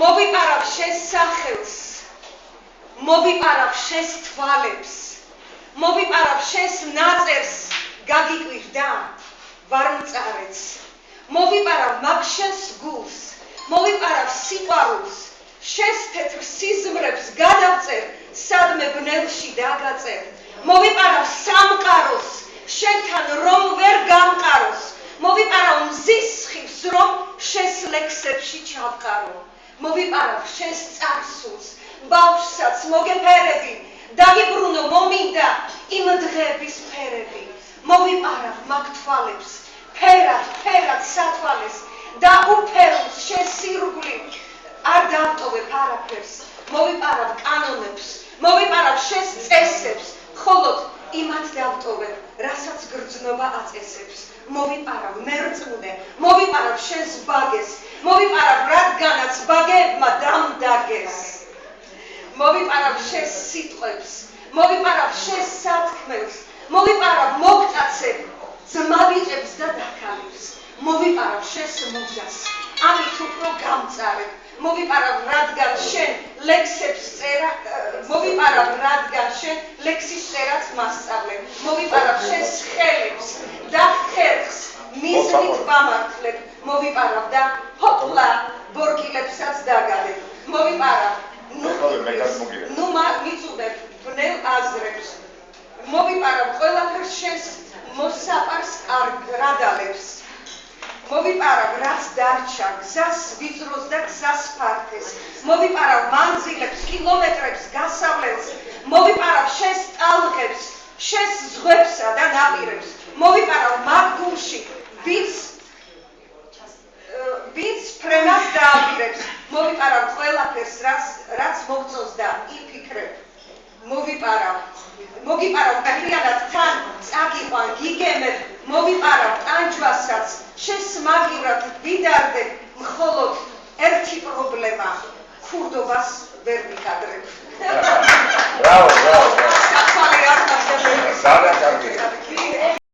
მოვიპარავ შენს სახელს, მოვიპარავ შენს თვალებს, მოვიპარავ შენს ნაწერს, გაგიკვირდა, ვარ მწარეც. მოვიპარავ მაგ შენს გულს, მოვიპარავ სიყვარულს, შენს თეთრ სიზმრებს გადავწერ, სადმე ბნელში დაგაწერ. მოვიპარავ სამყაროს, შენთან რომ ვერ გამყაროს. მოვიპარავ მზის სხივს, რომ შენს ლექსებში ჩავყარო. მოვიპარავ შენს წარსულს, ბავშვსაც მოგეფერები, დაგიბრუნო მომინდა იმ დღეების ფერები. მოვიპარავ მაგ თვალებს, ფერად სათვალეს და უფეროს შენს სირგვლივ არ დავტოვებ არაფერს. მოვიპარავ კანონებს, მოვიპარავ შენს წესებს, ხოლოდ იმათ დავტოვებ, რასაც გრძნობა აწესებს. მოვიპარავ მერწმუნე, მოვიპარავ შენს ბაგეს, მოვიპარავ რადგანაც ბაგეებმა დამდაგეს. მოვიპარავ შენს სიტყვებს, მოვიპარავ შენს სათქმელს, მოვიპარავ მოგტაცებ, ძმავიჭებს და დაქალებს. მოვიპარავ შენს მუზას, ამით უფრო გამწარებ. მოვიპარავ რადგან შენ ლექსებს წერა, მოვიპარავ რადგან შენ ლექსის წერაც მასწავლებ. მოვიპარავ შენს ხელებს და ხერხს მიზნით ვამართლებ. მოვიპარავ და ჰოპლა ბორკილებსაც დაგალებ. მოვიპარავ ნუ მიწუნებ ბნელ აზრებს. მოვიპარავ ყველაფერს შენს მოსაყარს რადალებს. მოვიპარავ რაც დარჩა, გზას ვიწროს და გზას ფართეს. მოვიპარავ მანძილებს, კილომეტრებს, გასავლელს. მოვიპარავ შენს ტალღებს, შენს ზღვებსა და ნაპირებს. მოვიპარავ მაგ გულში, ვინც ფრენას დააპირებს. მოვიპარავ ყველაფერს, რაც მოგწონს და იფიქრებ. მოგიპარავ გაჰიანად თან წაგიყვან გიგემებ. მოვიპარავ ტანჯვასაც, შესმაგივრად ვიდარდებ, მხოლოდ ერთი პრობლემა, ქურდობას ვერ ვიკადრებ. Bravo. Satvali არ დავდებ.